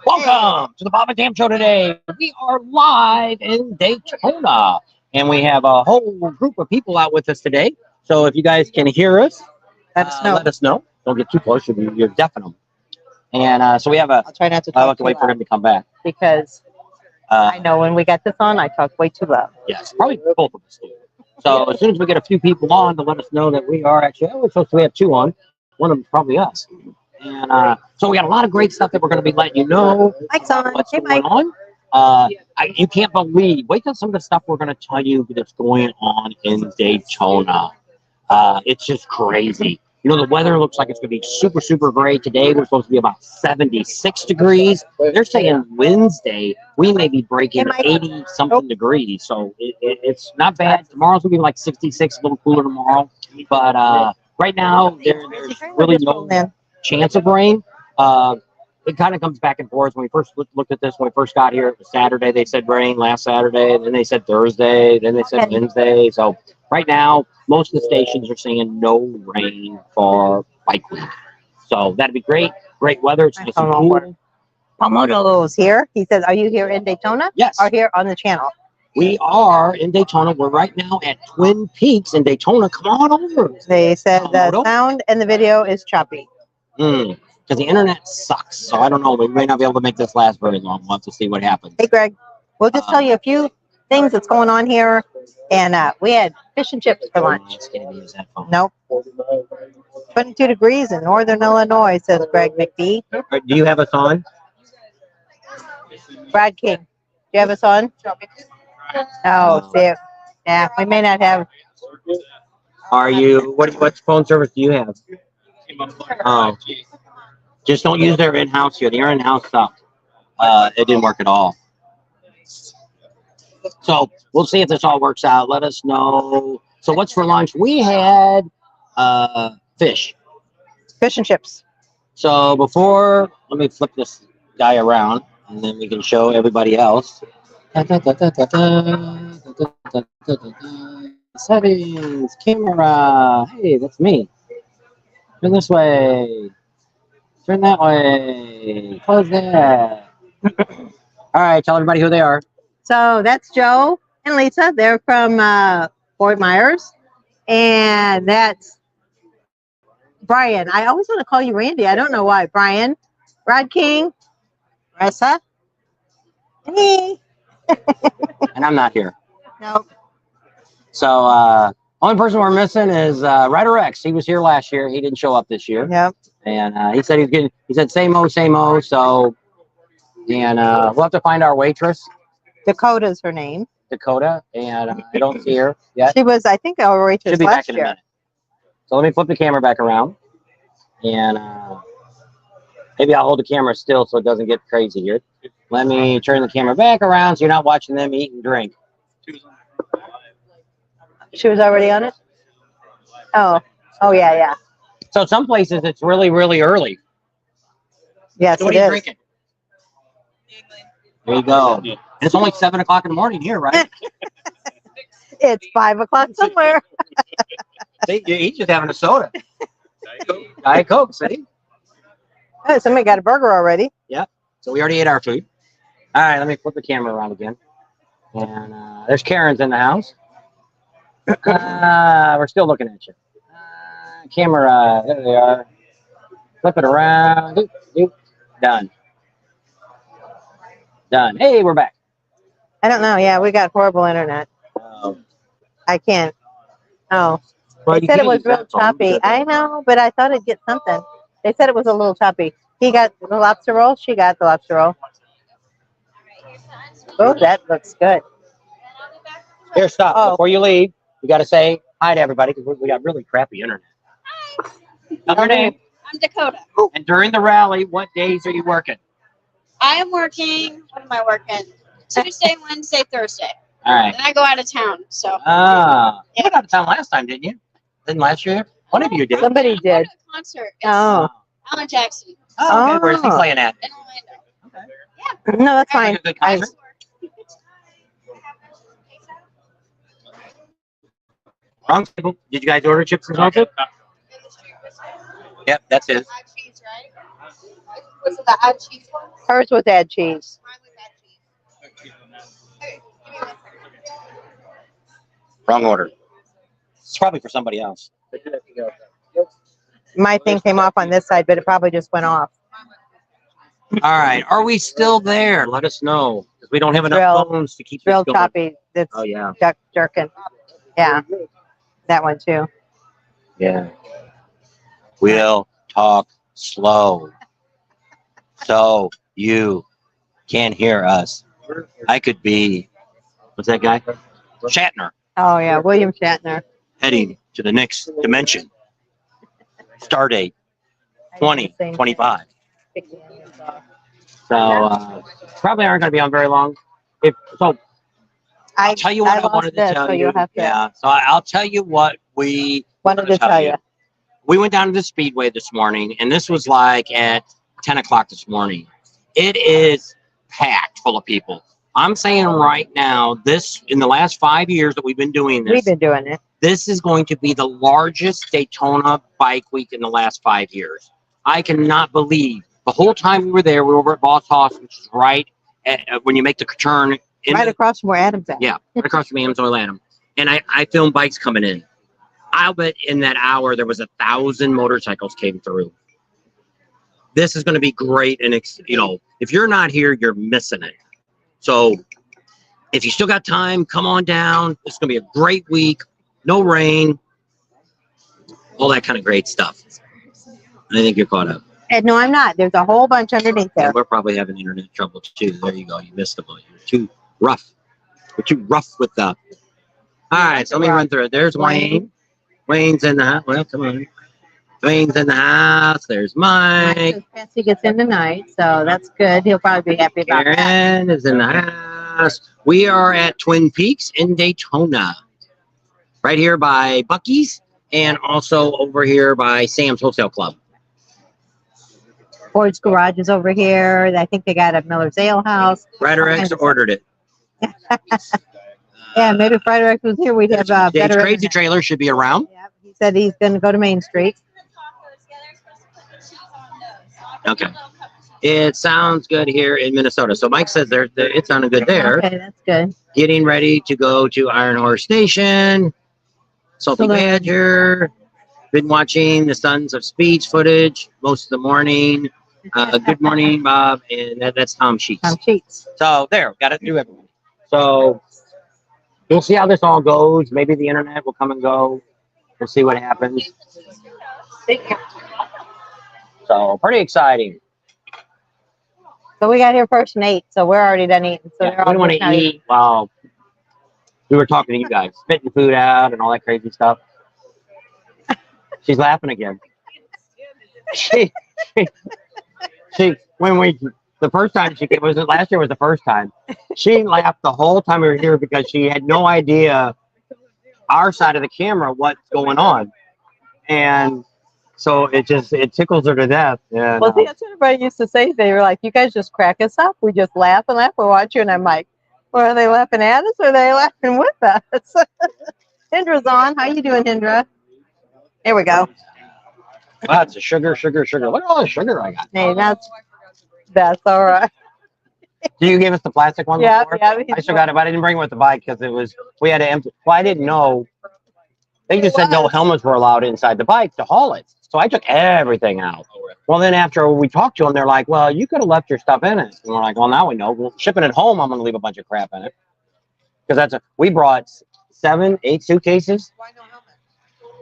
Welcome to the Bob and Tam Show today. We are live in Daytona, and we have a whole group of people out with us today. So if you guys can hear us, let us know. Don't get too close; you're deafening them. And so we have a. I'll try not to. I'll have to wait for him to come back because I know when we got this on, I talk way too loud. Yes, probably both of us do. So as soon as we get a few people on to let us know that we are actually, we're supposed to have two on. One of them is probably us. And so we got a lot of great stuff that we're going to be letting you know. Mike's on. What's Hey, going Mike. on. You can't believe. Wait till some of the stuff we're going to tell you that's going on in Daytona. It's just crazy. You know, the weather looks like it's going to be super, super great. Today, we're supposed to be about 76 degrees. They're saying Wednesday, we may be breaking 80-something degrees. So it's not bad. Tomorrow's going to be like 66, a little cooler tomorrow. But right now, there's really no chance of rain. It kind of comes back and forth. When we first looked at this, when we first got here, it was Saturday. They said rain last Saturday. Then they said Thursday. Then they said Wednesday. So right now, most of the stations are saying no rain for bike week. So that'd be great. Great weather. It's nice and cool. Palmodo's here. He says, are you here in Daytona? Yes. Or here on the channel? We are in Daytona. We're right now at Twin Peaks in Daytona. Come on over. They said the sound and the video is choppy. Because the internet sucks. So I don't know. We may not be able to make this last very long. We'll have to see what happens. Hey, Greg. We'll just tell you a few things that's going on here. And we had fish and chips for lunch. Nope. 22 degrees in northern Illinois, says Greg McBee. Do you have us on? Brad King. Do you have us on? Oh, see it. Yeah, we may not have. Are you? What phone service do you have? Oh. Just don't use their in-house here. Their in-house stuff. It didn't work at all. So we'll see if this all works out. Let us know. So what's for lunch? We had fish. Fish and chips. So before, let me flip this guy around, and then we can show everybody else. Settings, camera. Hey, that's me. Turn this way. Turn that way. Close that. All right, tell everybody who they are. So that's Joe and Lisa. They're from Fort Myers. And that's Brian. I always want to call you Randy. I don't know why. Brian, Rod King, Ressa, and me. And I'm not here. Nope. So only person we're missing is Ryder X. He was here last year. He didn't show up this year. Yep. And he said he's getting. He said same o, same o. So, and we'll have to find our waitress. Dakota's her name. Dakota, and I don't see her yet. She was, I think, our waitress Should be last back in a year. minute. So let me flip the camera back around, and maybe I'll hold the camera still so it doesn't get crazy here. Let me turn the camera back around so you're not watching them eat and drink. She was already on it? Oh, yeah, yeah. So some places it's really, really early. Yes, so what it are you is. drinking? There you go. And it's only 7 o'clock in the morning here, right? It's 5 o'clock somewhere. He's just having a soda. Diet Coke, see? Oh, somebody got a burger already. Yep. So we already ate our food. All right, let me flip the camera around again. And there's Karen's in the house. We're still looking at you. Camera, there they are. Flip it around. Doop, doop. Done. Done. Hey, we're back. I don't know. Yeah, we got horrible internet. I can't. Oh. Well, they said it was real choppy. I know, but I thought it'd get something. They said it was a little choppy. He got the lobster roll. She got the lobster roll. Oh, that looks good. Here, stop. Oh. Before you leave, you got to say hi to everybody because we got really crappy internet. Hi. What's your name? I'm Dakota. And during the rally, what days are you working? I am working. What am I working? Tuesday, Wednesday, Thursday. All right. Then I go out of town. So. You went out of town last time, didn't you? Didn't last year? One of you did. Somebody did. I went to a concert. Oh. Alan Jackson. Oh, okay. Where's he playing at? In Orlando. Okay. Yeah. No, that's fine. Good concert. Wrong table. Did you guys order chips and salsa? Yep, that's it. Was it the add cheese one? Hers was add cheese. Mine was add cheese. Okay, give me 1 second. Wrong order. It's probably for somebody else. My thing came off on this side, but it probably just went off. All right. Are we still there? Let us know. Because we don't have enough Drill- phones to keep this Real going. choppy. That's Oh, yeah. duck jerkin. Yeah. That one too. Yeah. We'll talk slow so you can hear us. I could be, what's that guy? Shatner, Oh yeah, William Shatner. heading to the next dimension. Stardate 2025. So probably aren't going to be on very long. I'll tell you what I wanted to tell you. Yeah. So I'll tell you what we Wanted to tell you. We went down to the speedway this morning, and this was like at 10 o'clock this morning. It is packed full of people. I'm saying right now, this in the last 5 years that we've been doing this, We've been doing it. this is going to be the largest Daytona bike week in the last 5 years. I cannot believe the whole time we were there, we were over at Boss Hoss, which is right when you make the turn. Right across from where Adam's at. Yeah, right across from Amsoil Adam. And I filmed bikes coming in. I'll bet in that hour there was 1,000 motorcycles came through. This is going to be great, and if you're not here, you're missing it. So if you still got time, come on down. It's going to be a great week. No rain, all that kind of great stuff. I think you're caught up. And no, I'm not. There's a whole bunch underneath there. And we're probably having internet trouble too. There you go. You missed them all. You're too rough. We're too rough with the. All right, so let me run through it. There's Wayne. Wayne's in the house. Well, come on. Wayne's in the house. There's Mike. Patsy gets in tonight, so that's good. He'll probably be happy about that. Karen is in the house. We are at Twin Peaks in Daytona. Right here by Bucky's and also over here by Sam's Wholesale Club. Ford's Garage is over here. I think they got a Miller's Ale House. Ryder-X ordered it. Yeah, maybe if Ryder-X was here, we'd have Yeah, better. Crazy Trailer should be around. Yeah, he said he's going to go to Main Street. Okay. It sounds good here in Minnesota. So Mike says it's sounding good there. Okay, that's good. Getting ready to go to Iron Horse Station. Salty Badger. Been watching the Sons of Speed's footage most of the morning. Good morning, Bob. And that's Tom Sheets. Tom Sheets. So there, got it through everyone. So we'll see how this all goes. Maybe the internet will come and go. We'll see what happens. So pretty exciting. So we got here first and ate, so we're already done eating. So Yeah, we don't want to eat while we were talking to you guys, spitting food out and all that crazy stuff. She's laughing again. The first time she came, last year was the first time. She laughed the whole time we were here because she had no idea our side of the camera, what's going on. And so it tickles her to death. And, well, see, that's what everybody used to say. They were like, you guys just crack us up. We just laugh and laugh. We watch you. And I'm like, well, are they laughing at us or are they laughing with us? Hindra's on. How you doing, Hindra? Here we go. wow, it's a sugar. Look at all the sugar I got. Hey, that's all right. Do you give us the plastic one Yeah, before? yeah. I still got it, but I didn't bring it with the bike because we had to empty. Well, I didn't know. They just said no helmets were allowed inside the bike to haul it. So I took everything out. Well, then after we talked to them, they're like, well, you could have left your stuff in it. And we're like, well, now we know. Well, shipping it home, I'm going to leave a bunch of crap in it. Because we brought 7, 8 suitcases. Why no helmet?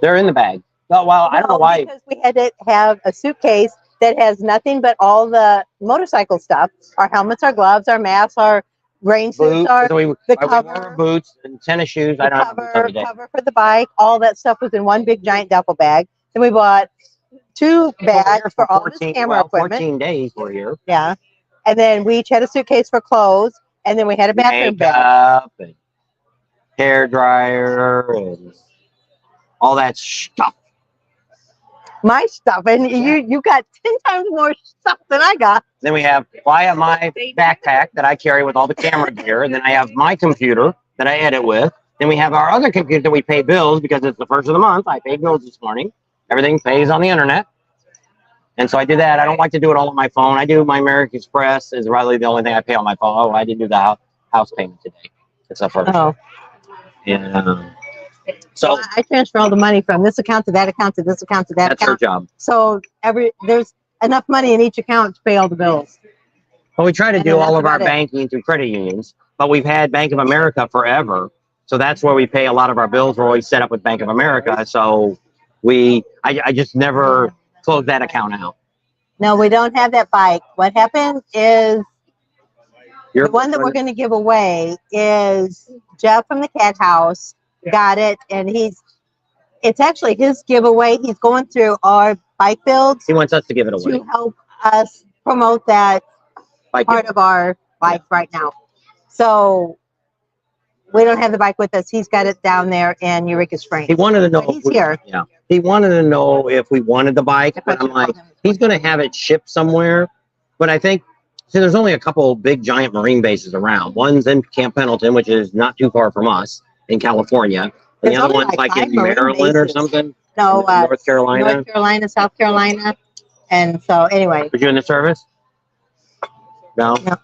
They're in the bag. Oh, well, I don't know why. Because we had to have a suitcase that has nothing but all the motorcycle stuff. Our helmets, our gloves, our masks, our rain suits, Boots. the We cover. wore boots and tennis shoes. I don't have boots every day. Cover for the bike. All that stuff was in one big giant duffel bag. Then we bought 2 bags for all this camera equipment. 14 days we're here. Yeah. And then we each had a suitcase for clothes. And then we had a bathroom bag. Makeup and hair dryer and all that stuff. My stuff. And you got 10 times more stuff than I got. Then I have my backpack that I carry with all the camera gear. And then I have my computer that I edit with. Then we have our other computer that we pay bills because it's the first of the month. I paid bills this morning. Everything pays on the internet. And so I do that. I don't like to do it all on my phone. I do my American Express is really the only thing I pay on my phone. Oh, I didn't do the house payment today. It's the first. Oh, And so I transfer all the money from this account to that account to this account to that that's her account. job. So there's enough money in each account to pay all the bills. Well, we try to And do then all that's of our about it. banking through credit unions, but we've had Bank of America forever. So that's where we pay a lot of our bills. We're always set up with Bank of America. So I just never close that account out. No, we don't have that bike. What happened is Your the one that we're going to give away is Jeff from the Cat House got it, and it's actually his giveaway. He's going through our bike builds He wants us to give it away. to help us promote that Bike part of our bike right now. So we don't have the bike with us. He's got it down there in Eureka Springs. He wanted to know. But he's here. Yeah. He wanted to know if we wanted the bike, but I'm like, he's going to have it shipped somewhere. But I think, see, there's only a couple big giant marine bases around. One's in Camp Pendleton, which is not too far from us in California. And There's the other only one's like like in 5 marine Maryland or bases. something. No, North Carolina. North Carolina, South Carolina. And so anyway. Was you in the service? No. No.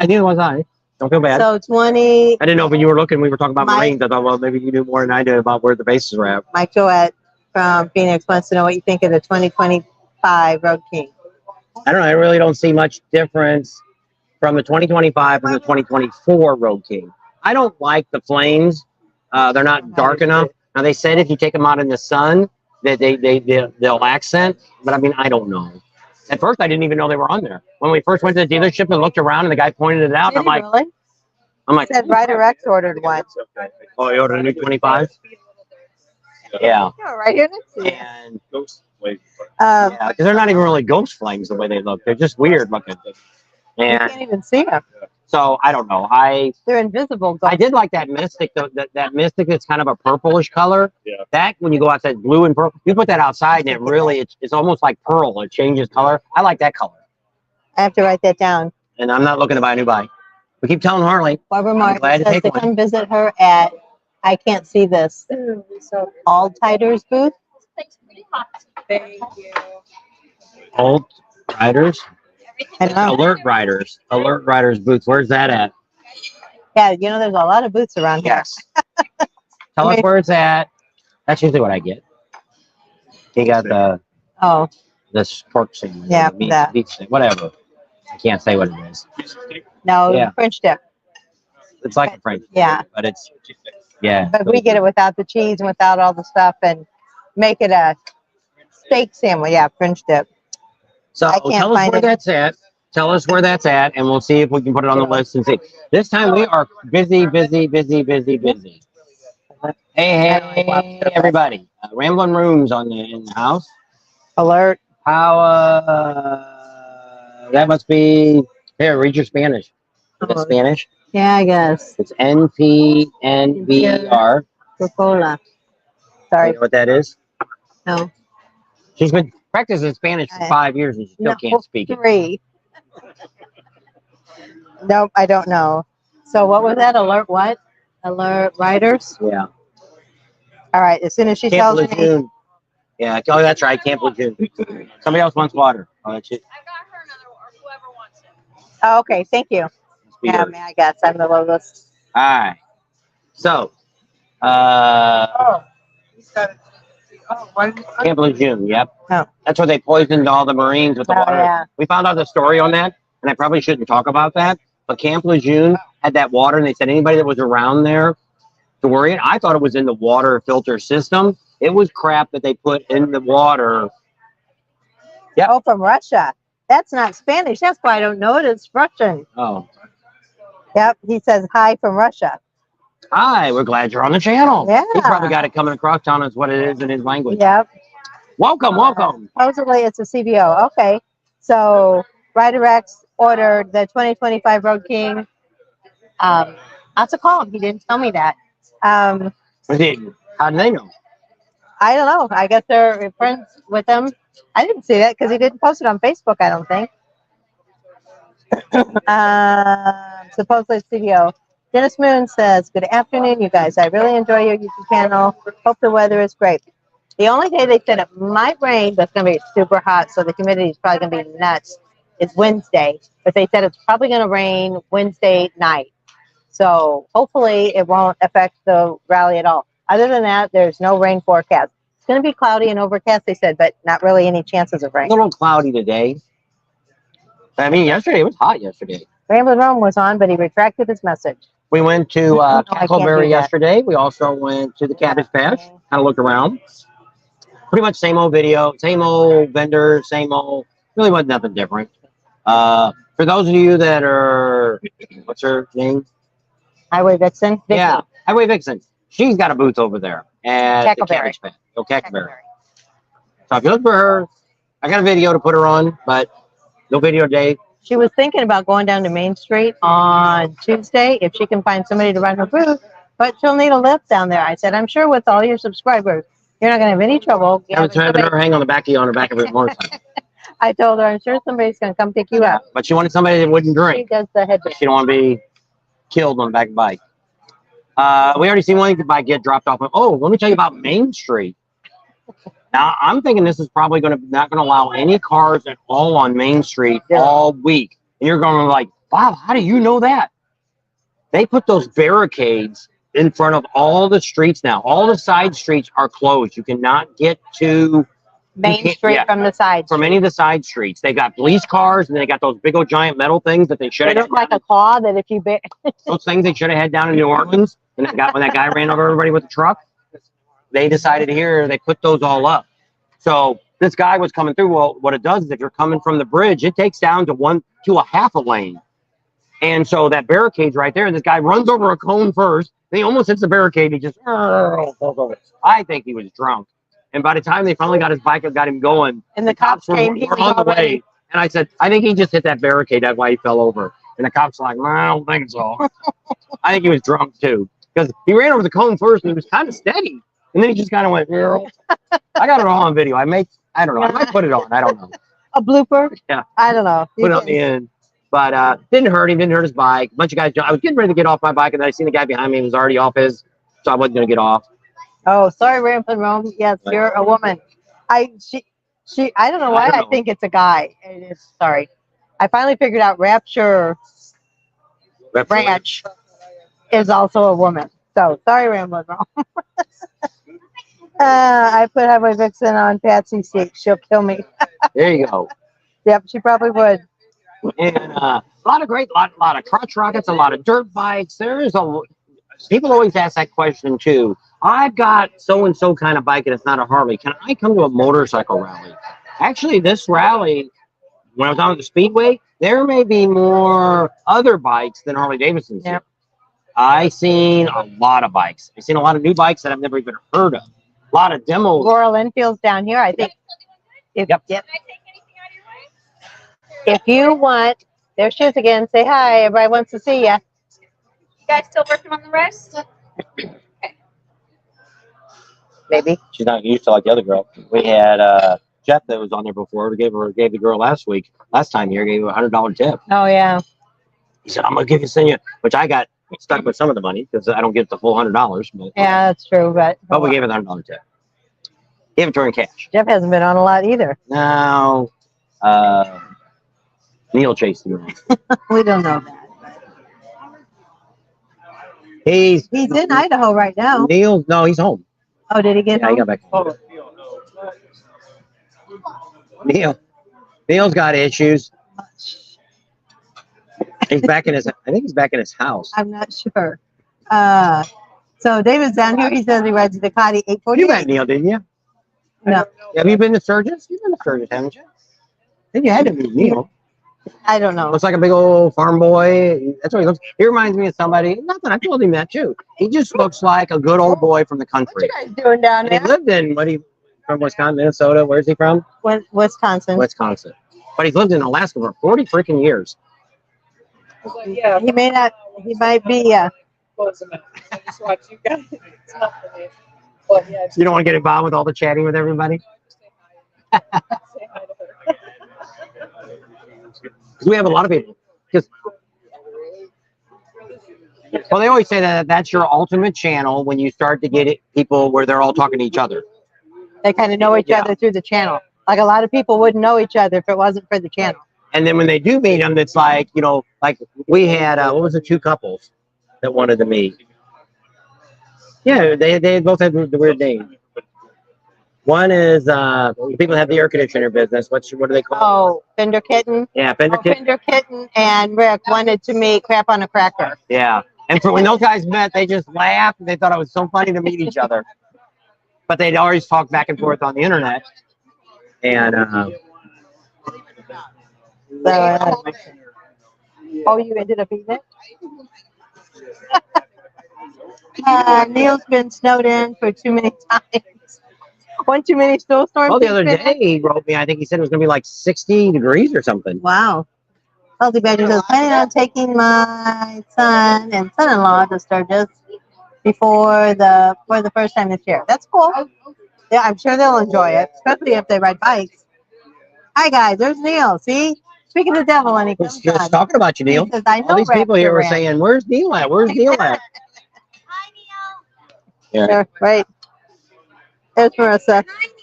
Neither was I. Don't feel bad. So 20, I didn't know when you were looking, we were talking about Mike- Marines. I thought, well, maybe you knew more than I did about where the bases were at. Mike Joette from Phoenix wants to know what you think of the 2025 Road King. I don't know. I really don't see much difference from the 2025 and the 2024 Road King. I don't like the flames. They're not dark enough. Now, they said if you take them out in the sun, that they'll accent. But, I mean, I don't know. At first, I didn't even know they were on there. When we first went to the dealership and looked around and the guy pointed it out, Did I'm he like, really? It said Ryder X ordered one. oh, you ordered a new 25? Yeah. Yeah, right here next to you. And Um, yeah, because they're not even really ghost flames the way they look. They're just weird looking. you And can't even see them. so I don't know. They're invisible. I did like that Mystic, though. That Mystic that's kind of a purplish color. Yeah. That when you go outside, blue and purple. You put that outside, and it really it's almost like pearl. It changes color. I like that color. I have to write that down. And I'm not looking to buy a new bike. We keep telling Harley. Barbara glad Martin to says take to one. come visit her at, I can't see this, All Tiders booth. Thank you. Old Riders, I know. Alert Riders boots. Where's that at? Yeah, you know, there's a lot of booths around here. Yes. Tell us where it's at. That's usually what I get. He got the Oh, pork sandwich. Yeah, the meat, that. beef sandwich, whatever. I can't say what it is. no, Yeah. French dip. It's like a French, Yeah, but it's yeah. but we get it without the cheese and without all the stuff and make it a steak sandwich. Yeah, French dip. So I can't tell us find where it. that's at. Tell us where that's at, and we'll see if we can put it on the list and see. This time we are busy. Hey, everybody! Ramblin' Rooms in the house. Alert. How? That must be here. Read your Spanish. Is that Spanish? Yeah, I guess. It's NPNVR. Coca-Cola. You Sorry. know what that is? No. She's been practicing Spanish for 5 years and she still can't speak it. 3. Nope, I don't know. So what was that? Alert what? Alert riders? Yeah. All right, as soon as she Camp tells me. Lejeune. Yeah. Oh, that's right. Camp Lejeune. Somebody else wants water. Oh, that's it. I got her another one, or whoever wants it. Oh, okay, thank you. Must be Yeah, yours. I guess I'm the lowest. All right. So, Camp Lejeune. Yep. Oh. That's where they poisoned all the Marines with the Oh, water. yeah. We found out the story on that, and I probably shouldn't talk about that. But Camp Lejeune had that water, and they said anybody that was around there to worry it. I thought it was in the water filter system. It was crap that they put in the water. Yep. Oh, from Russia. That's not Spanish. That's why I don't know it. It's Russian. Oh. Yep. He says hi from Russia. Hi, we're glad you're on the channel. Yeah. He probably got it coming across telling us what it is in his language. Yep. Welcome. Supposedly it's a CBO. Okay. So Ryder X ordered the 2025 Road King. I'll have to call him. He didn't tell me that. How do they know? I don't know. I guess they're friends with them. I didn't see that because he didn't post it on Facebook, I don't think. Supposedly CBO. Dennis Moon says, good afternoon, you guys. I really enjoy your YouTube channel. Hope the weather is great. The only day they said it might rain, but it's going to be super hot, so the humidity is probably going to be nuts, is Wednesday. But they said it's probably going to rain Wednesday night. So hopefully it won't affect the rally at all. Other than that, there's no rain forecast. It's going to be cloudy and overcast, they said, but not really any chances of A rain. little cloudy today. I mean, yesterday it was hot yesterday. Ramblin' Rome was on, but he retracted his message. We went to No, I can't do Cackleberry that. yesterday. We also went to the Cabbage Patch. Kind of looked around. Pretty much same old video, same old vendor, same old. Really wasn't nothing different. For those of you that are, what's her name? Highway Vixen. Vicky. Yeah, Highway Vixen. She's got a booth over there at the Cackleberry. Cabbage Patch. Oh, Cackleberry. So if you look for her, I got a video to put her on, but no video today. She was thinking about going down to Main Street on Tuesday if she can find somebody to run her booth, but she'll need a lift down there. I said, I'm sure with all your subscribers, you're not going to have any trouble. Having her hang on the back of her motorcycle. I told her, I'm sure somebody's going to come pick you up. But she wanted somebody that wouldn't She drink. does the headband. She don't want to be killed on the back of the bike. We already seen one bike get dropped off. Oh, let me tell you about Main Street. Now, I'm thinking this is probably not going to allow any cars at all on Main Street all week. And you're going to be like, wow, how do you know that? They put those barricades in front of all the streets now. All the side streets are closed. You cannot get to Main Street from the side. From any of the side streets. They got police cars, and they got those big old giant metal things that they should have. They look like a claw that if you... Those things they should have had down in New Orleans. And when that guy ran over everybody with the truck, they decided here, they put those all up. So this guy was coming through. Well, what it does is if you're coming from the bridge, it takes down to a half a lane. And so that barricade's right there. And this guy runs over a cone first. Then he almost hits the barricade. He just falls over. I think he was drunk. And by the time they finally got his bike and got him going, and the cops came were on the way. And I said, I think he just hit that barricade. That's why he fell over. And the cops were like, I don't think so. I think he was drunk too. Because he ran over the cone first and he was kind of steady. And then he just kind of went, I got it all on video. I don't know. I might put it on. I don't know. A blooper? Yeah. I don't know. Put it on the end. But didn't hurt him. Didn't hurt his bike. A bunch of guys. I was getting ready to get off my bike, and then I seen the guy behind me. He was already off his, so I wasn't going to get off. Oh, sorry, Ramblin' Rome. Yes, you're a woman. I don't know why I think it's a guy. It is. Sorry. I finally figured out Rapture Ranch is also a woman. So sorry, Ramblin' Rome. I put Highway Vixen on Patsy's seat. She'll kill me. There you go. Yep, she probably would. And a lot of crotch rockets, a lot of dirt bikes. People always ask that question too. I've got so-and-so kind of bike and it's not a Harley. Can I come to a motorcycle rally? Actually, this rally, when I was on the Speedway, there may be more other bikes than Harley Davidson's. Yep. I seen a lot of bikes. I've seen a lot of new bikes that I've never even heard of. A lot of demos. Laurel Enfield's down here, I think. Yep. If you want, there she is again. Say hi. Everybody wants to see you. You guys still working on the rest? Maybe. She's not used to like the other girl. We had Jeff that was on there before. We gave the girl last time here, gave her $100 tip. Oh, yeah. He said, I'm going to send you, which I got stuck with some of the money because I don't get the full $100. But, yeah, that's true. But we gave her the $100 tip. Gave it to her in cash. Jeff hasn't been on a lot either. Now, Neil chased him around. We don't know that. He's in Idaho right now. Neil, no, he's home. Oh, did he get home? He got back home. Neil's got issues. I think he's back in his house. I'm not sure. So David's down here. He says he rides a Ducati 840. You met Neil, didn't you? No. Have you been to Sturgis? You've been to Sturgis, haven't you? I think you had to meet Neil. I don't know. Looks like a big old farm boy. That's what he looks. He reminds me of somebody. Nothing. I told him that too. He just looks like a good old boy from the country. What you guys doing down And there? he lived in from Wisconsin, Minnesota. Where's he from? Wisconsin. Wisconsin. But he's lived in Alaska for 40 freaking years. Yeah. He may not. He might be. Close a minute. I just watch you guys. It's not for me. But yeah, You don't want to get involved with all the chatting with everybody? say hi to her. Because we have a lot of people. Well, they always say that that's your ultimate channel when you start to get people where they're all talking to each other. They kind of know each other through the channel. Like a lot of people wouldn't know each other if it wasn't for the channel. And then when they do meet them, it's like, you know, like we had, what was the two couples that wanted to meet? Yeah, they both had the weird name. One is people that have the air conditioner business. What do they call it? Oh, Fender Kitten. Yeah, Fender Kitten. Fender Kitten and Rick wanted to meet Crap on a Cracker. Yeah. And for when those guys met, they just laughed. They thought it was so funny to meet each other. But they'd always talk back and forth on the internet. And oh, you ended up eating it? Neil's been snowed in for too many times. One too many snowstorms. Oh, the other day he wrote me, I think he said it was going to be like 60 degrees or something. Wow. Healthy Badger says, planning on taking my son and son-in-law to Sturgis for the first time this year. That's cool. Yeah, I'm sure they'll enjoy it, especially if they ride bikes. Hi, guys. There's Neil. See? Speaking of the devil, and he comes Just talking about you, Neil. He says, I know all these people here were Ranch. saying, where's Neil at? Where's Neil at? Hi, Neil. Yeah. There, right. There's Marissa. Hi, Neil.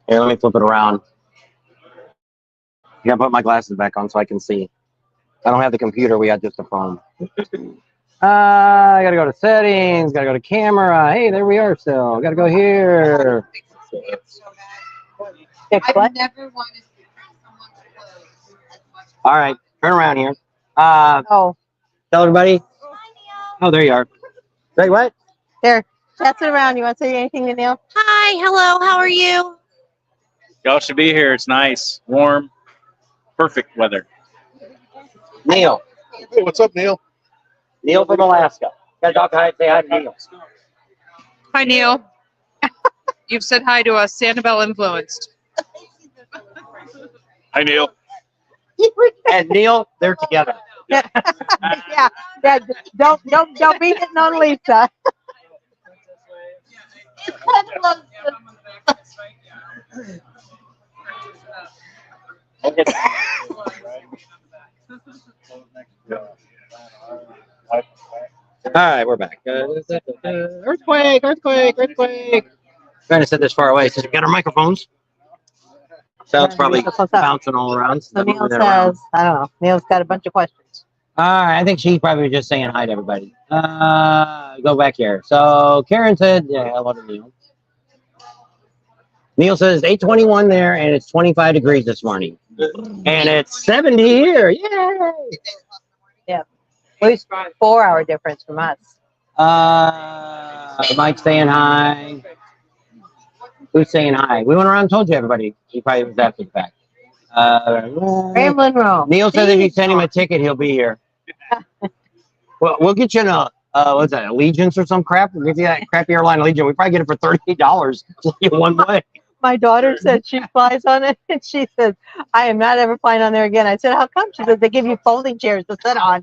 Here, let me flip it around. I gotta put my glasses back on so I can see. I don't have the computer. We got just the phone. I gotta go to settings. Gotta go to camera. Hey, there we are. Still, gotta go here. What? Never wanted someone's clothes as much. All right, turn around here. Oh, Tell everybody. Hi, Neil. Oh, there you are. Wait, what? there. Pass it around. You want to say anything to Neil? Hi, hello, how are you? Y'all should be here. It's nice, warm, perfect weather. Neil. Hey, what's up, Neil? Neil from Alaska. Gotta talk hi. Say hi to Neil. Hi, Neil. You've said hi to us. Sanibel influenced. Hi, Neil. And Neil, they're together. Yeah. Yeah. Don't be hitting on Lisa. It's kind of love. All right, we're back. Earthquake. Trying to sit this far away since we got our microphones. Sounds probably bouncing all around. So Neil says, I don't know. Neil's got a bunch of questions. All right, I think she probably was just saying hi to everybody. Go back here. So Karen said, yeah, hello to Neil. Neil says 8:21 there, and it's 25 degrees this morning, and it's 70 here. Yay! Yeah, at least 4 hour difference from us. Mike's saying hi. Who's saying hi? We went around and told you everybody. He probably was after the fact. Ramblin' Rome. Neil said if you send him a ticket, he'll be here. Well, we'll get you a what's that, Allegiance or some crap? We'll give you that crappy airline Allegiance. We probably get it for $38 one way. My daughter said she flies on it, and she says, I am not ever flying on there again. I said, how come? She said, they give you folding chairs to sit on.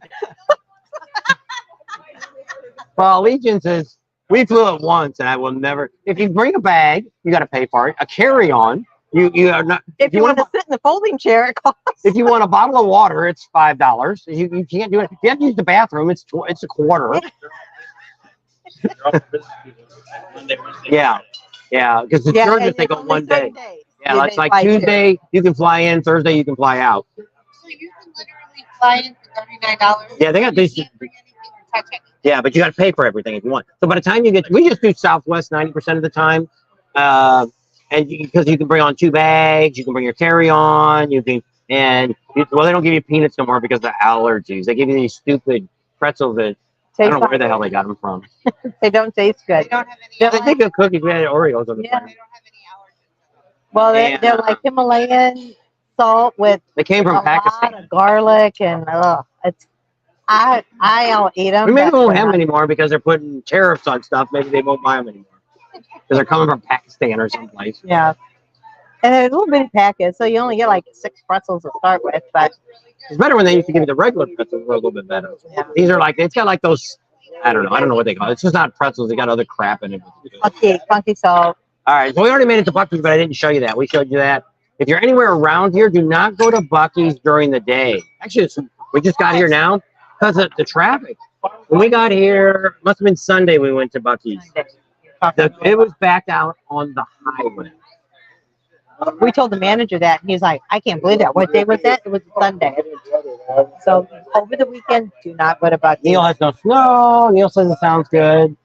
Well, Allegiance is, we flew it once, and I will never, if you bring a bag, you got to pay for it. A carry-on, you are not. If you want to sit in the folding chair, it costs. If you want a bottle of water, it's $5. You can't do it. If you have to use the bathroom, it's a quarter. Yeah, because the Sturgis, they go one day. Yeah, it's like Tuesday, you can fly in. Thursday, you can fly out. So you can literally fly in for $39. Yeah, they got these. You can't bring anything or touch anything. Yeah, but you got to pay for everything if you want. So by the time you get, we just do Southwest 90% of the time. And because you can bring on 2 bags, you can bring your carry-on, well, they don't give you peanuts no more because of allergies. They give you these stupid pretzels that I don't know where the hell they got them from. They don't taste good. They don't have any Yeah, they allergies. take good cookies. We had Oreos on the Yeah. front. They don't have any allergies. Well, And, they're like Himalayan salt with They came from a lot Pakistan. of garlic, and I don't eat them. We maybe won't have them anymore because they're putting tariffs on stuff. Maybe they won't buy them anymore because they're coming from Pakistan or someplace. Yeah. And they're a little bitty packet, so you only get like 6 pretzels to start with. But It's better when they used to give you the regular pretzels. Were a little bit better. Yeah. These are like, it's got like those, I don't know what they call it. It's just not pretzels. They got other crap in it. funky salt. All right, so we already made it to Buc-ee's, but I didn't show you that. We showed you that. If you're anywhere around here, do not go to Buc-ee's during the day. Actually, we just got here now because of the traffic. When we got here, must have been Sunday we went to Buc-ee's. It was backed out on the highway. We told the manager that, and he's like, I can't believe that. What day was that? It was Sunday. So over the weekend, do not go to Bucky's. Neil has no snow. Neil says it sounds good.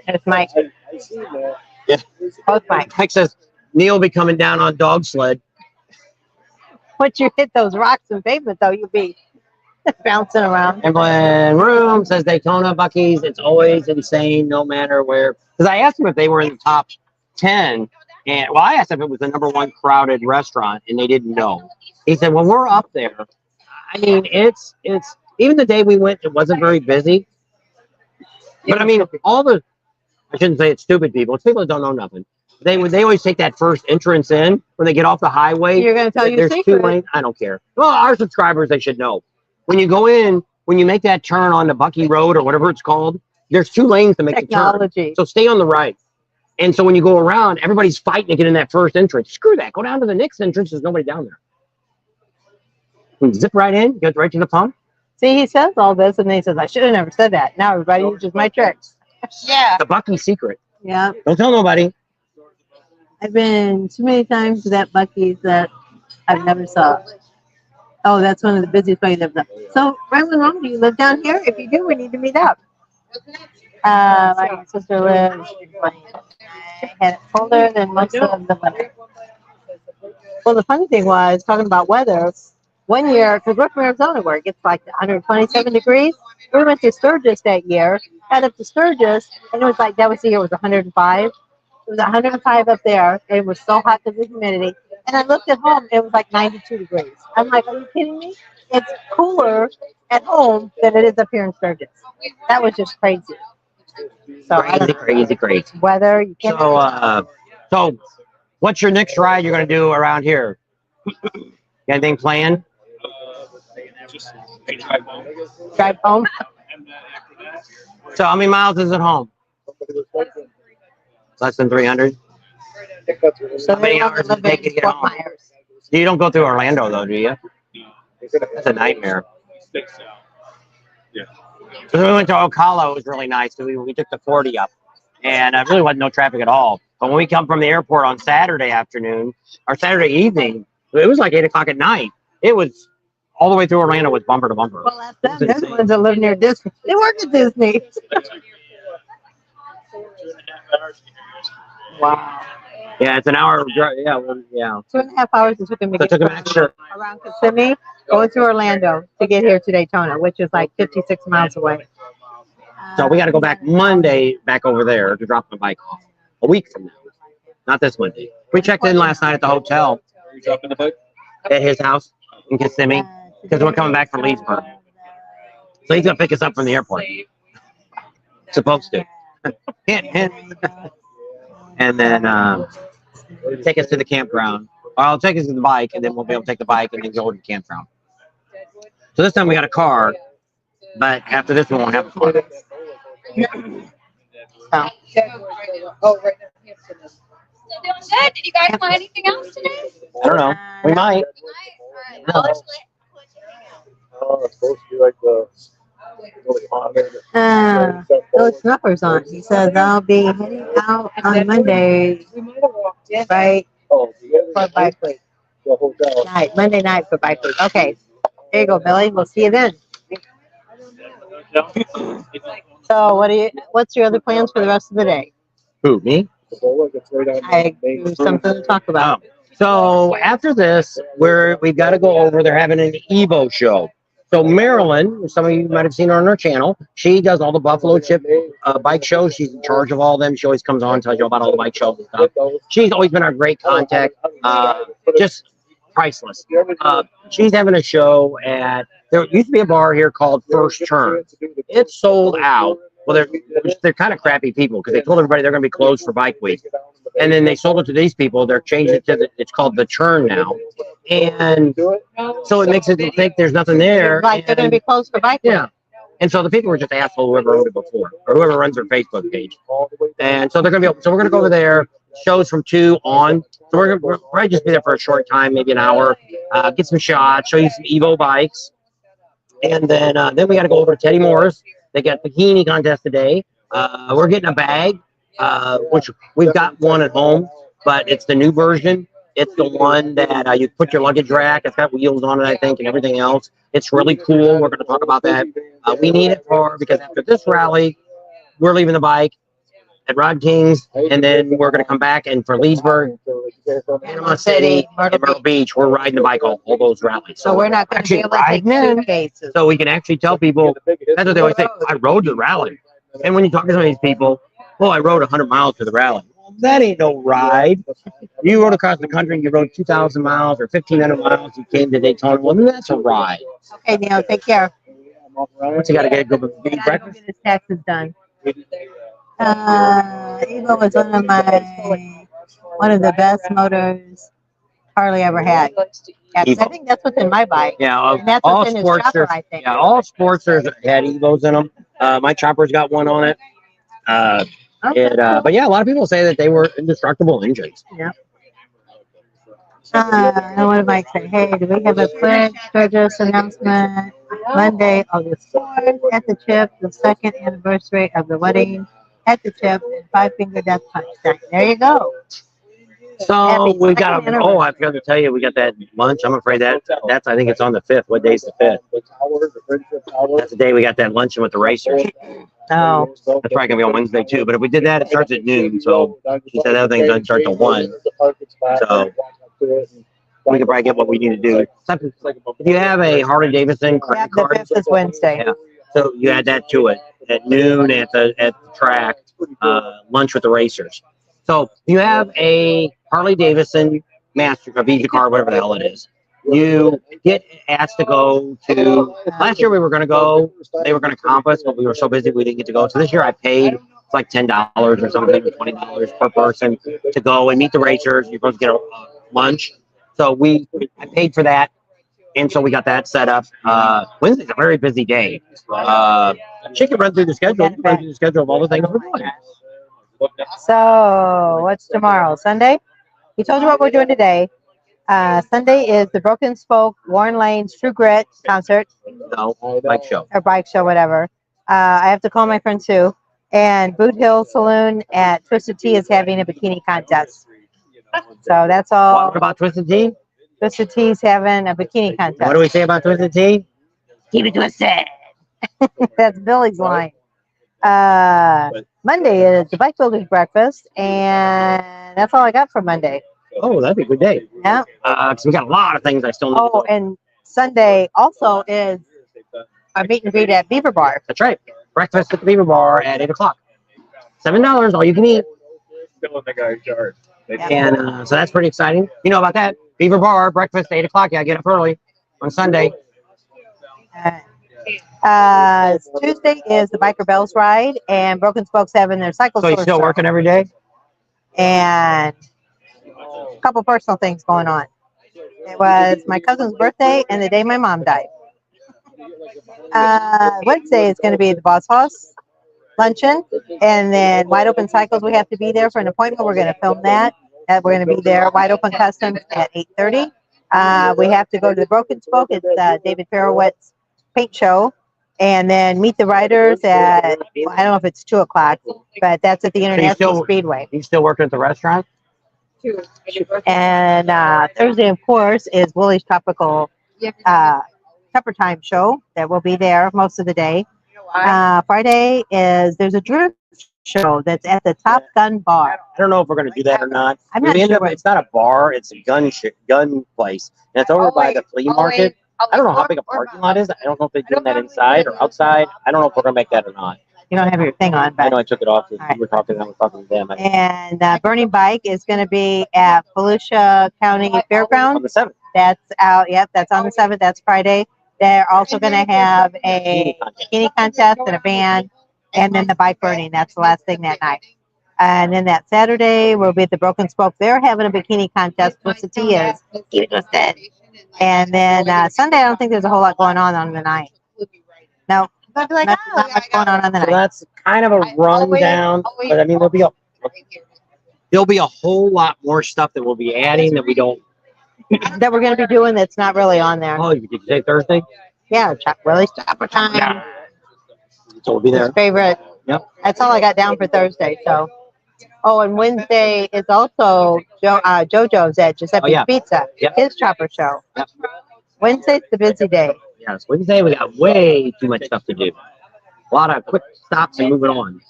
It's Mike. Yeah. Both Mike. Mike says Neil will be coming down on dog sled. Once you hit those rocks and pavement, though, you'll be bouncing around. Evelyn Room says Daytona Bucky's. It's always insane, no matter where. Because I asked him if they were in the top 10. And well, I asked if it was the #1 crowded restaurant, and they didn't know. He said, "Well, we're up there. I mean, it's even the day we went, it wasn't very busy. But I mean, I shouldn't say it's stupid people. It's people that don't know nothing. They always take that first entrance in when they get off the highway. You're going to tell your There's secret. 2 lanes. I don't care. Well, our subscribers, they should know. When you go in, when you make that turn on the Bucky Road or whatever it's called, there's 2 lanes to make the turn. Technology. So stay on the right. And so when you go around, everybody's fighting to get in that first entrance. Screw that. Go down to the next entrance. There's nobody down there. You zip right in, get right to the pump. See, he says all this, and then he says, I should have never said that. Now everybody uses my tricks. Yeah. The Bucky secret. Yeah. Don't tell nobody. I've been too many times to that Bucky's that I've never saw. Oh, that's one of the busiest places I've done. So, right when wrong, do you live down here? If you do, we need to meet up. My sister lives. I had it colder than most of the weather. Well, the funny thing was, talking about weather, one year, because we're from Arizona where it gets like 127 degrees, we went to Sturgis that year, got up to Sturgis, and it was like, that was the year, it was 105. It was 105 up there. It was so hot because of the humidity. And I looked at home, it was like 92 degrees. I'm like, are you kidding me? It's cooler at home than it is up here in Sturgis. That was just crazy. So Crazy. weather, you can't. So what's your next ride you're going to do around here? Got anything planned? Drive home. So how many miles is it home? Less than 300? So How many they hours does it take you to get Fort home? Myers. You don't go through Orlando, though, do you? That's a nightmare. So we went to Ocala. It was really nice. We took the 40 up, and really wasn't no traffic at all. But when we come from the airport on Saturday afternoon or Saturday evening, it was like 8 o'clock at night. It was all the way through Orlando was bumper to bumper. Well, that's them. They're the ones that live near Disney. They work at Disney. Wow. Yeah, it's an hour. Yeah, well, yeah. 2.5 hours it took them to So it get took them extra. around Kissimmee, going through Orlando to get here to Daytona, which is like 56 miles away. So we got to go back Monday back over there to drop my bike off. A week from now. Not this Monday. We checked in last night at the hotel. Are you dropping the bike? At his house in Kissimmee because we're coming back from Leesburg. So he's going to pick us up from the airport. Supposed to. Hint, hint. And then take us to the campground. Or I'll take us to the bike, and then we'll be able to take the bike and then go to the campground. So this time we got a car, but after this we won't have a car. So, So doing good. Did you guys want anything else today? I don't know. We might. All right. It's supposed to be like the Billy Snuffer's on. He says I'll be heading out on Monday, right, for bike week. Monday night for bike week. Okay, there you go, Billy. We'll see you then. So, what's your other plans for the rest of the day? Who, me? I do something to talk about. So after this, we've got to go over. They're having an Evo show. So Marilyn, some of you might have seen her on her channel. She does all the Buffalo Chip bike shows. She's in charge of all of them. She always comes on, tells you about all the bike shows and stuff. She's always been our great contact. Just priceless. She's having a show there used to be a bar here called First Turn. It's sold out. Well, they're kind of crappy people because they told everybody they're going to be closed for bike week. And then they sold it to these people. They're changing it to it's called the Churn now. And so it makes it think there's nothing there. Like they're going to be closed for bike week. Yeah. And so the people were just asshole whoever owned it before or whoever runs their Facebook page. And so they're going to be, so we're going to go over there, shows from 2 on. So we're probably just be there for a short time, maybe an hour, get some shots, show you some Evo bikes. And then we got to go over to Teddy Moore's. They got bikini contest today. We're getting a bag, which we've got one at home, but it's the new version. It's the one that you put your luggage rack. It's got wheels on it, I think, and everything else. It's really cool. We're going to talk about that. We need it because after this rally, we're leaving the bike at Rod King's, and then we're going to come back and for Leesburg, Panama City, and Myrtle Beach, we're riding the bike all those rallies. So we're not going to be able to take suitcases. So we can actually tell people, that's what they always say, I rode the rally. And when you talk to some of these people, well, I rode 100 miles to the rally. Well, that ain't no ride. You rode across the country, you rode 2,000 miles or 1,500 miles, you came to Daytona. Well, that's a ride. Okay, Neil, take care. Once you got to get a good breakfast. Get his taxes done. Evo was one of the best motors Harley ever had. I think that's what's in my bike. Yeah, And that's all what's in his chopper, Sportsters. I think. Yeah, all Sportsters had Evos in them. My chopper's got one on it. But yeah, a lot of people say that they were indestructible engines. Yeah. What am I saying? Hey, do we have a quick Sturgis announcement? Monday, August 4th, at the Chip, the second anniversary of the wedding at the Chip, and Five Finger Death Punch. There you go. So we got I forgot to tell you, we got that lunch. I'm afraid that's I think it's on the 5th. What day's the 5th? That's the day we got that luncheon with the racers. Oh. That's probably gonna be on Wednesday too. But if we did that, it starts at noon. So she said everything doesn't start till 1. So we could probably get what we need to do. If you have a Harley Davidson credit The card, 5th is Wednesday. yeah. So you add that to it at noon at the track, lunch with the racers. So you have a Harley Davidson a Visa card, whatever the hell it is. You get asked to go to. Last year we were going to go. They were going to comp us, but we were so busy we didn't get to go. So this year I paid like $10 or something, $20 per person to go and meet the racers. You're supposed to get a lunch. So I paid for that. And so we got that set up. Wednesday's a very busy day. She can run through the schedule. You can run through the schedule of all the things we're doing. So, what's tomorrow? Sunday? We told you what we're doing today. Sunday is the Broken Spoke, Warren Lane's True Grit concert. No, bike show. Or bike show, whatever. I have to call my friend Sue. And Boot Hill Saloon at Twisted Tea is having a bikini contest. So that's all. What about Twisted Tea? Twisted Tea's having a bikini contest. What do we say about Twisted Tea? Keep it twisted. That's Billy's line. Monday is the Bike Builders Breakfast, and that's all I got for Monday. Oh, that'd be a good day. Yeah. Because we got a lot of things I still need to do. And Sunday also is a meet and greet at Beaver Bar. That's right. Breakfast at the Beaver Bar at 8 o'clock. $7, all you can eat. And so that's pretty exciting. You know about that. Beaver Bar, breakfast at 8 o'clock. Yeah, get up early on Sunday. Tuesday is the Biker Bells ride, and Broken Spokes having their cycle. So you're still working every day? And a couple personal things going on. It was my cousin's birthday and the day my mom died. Wednesday is going to be the Boss Hoss luncheon, and then Wide Open Cycles. We have to be there for an appointment. We're going to film that. We're going to be there. Wide Open Customs at 8:30. We have to go to the Broken Spoke. It's David Farrowett's paint show, and then meet the riders at, well, I don't know if it's 2 o'clock, but that's at the International Speedway. You still working at the restaurant? And Thursday, of course, is Willie's Tropical Pepper Time show that will be there most of the day. Friday there's a drift show that's at the Top Gun Bar. I don't know if we're going to do that or not. I'm not sure. It's not a bar. It's a gun place. And it's over by the flea market. I don't know how big a parking lot is. I don't know if they're doing that inside or outside. I don't know if we're going to make that or not. You don't have your thing on, but I know I took it off. Right. We were talking. I was talking to them. And Burning Bike is going to be at Volusia County Fairgrounds. On the 7th. That's out. Yep, that's on the 7th. That's Friday. They're also going to have a bikini contest and a band, and then the bike burning. That's the last thing that night. And then that Saturday, we'll be at the Broken Spoke. They're having a bikini contest. Twisted Tea is. Keep it twisted. And then Sunday, I don't think there's a whole lot going on the night. No, not much going on the night. So that's kind of a rundown. But I mean, there'll be a whole lot more stuff that we'll be adding that we don't. That we're going to be doing that's not really on there. Oh, did you say Thursday? Yeah, Willie's Chopper Time. Yeah. So we'll be there. His favorite Yep. That's all I got down for Thursday. So, oh, and Wednesday is also JoJo's at Giuseppe's Pizza, his chopper show. Yep. Wednesday's the busy day. Yes, Wednesday we got way too much stuff to do. A lot of quick stops and moving on.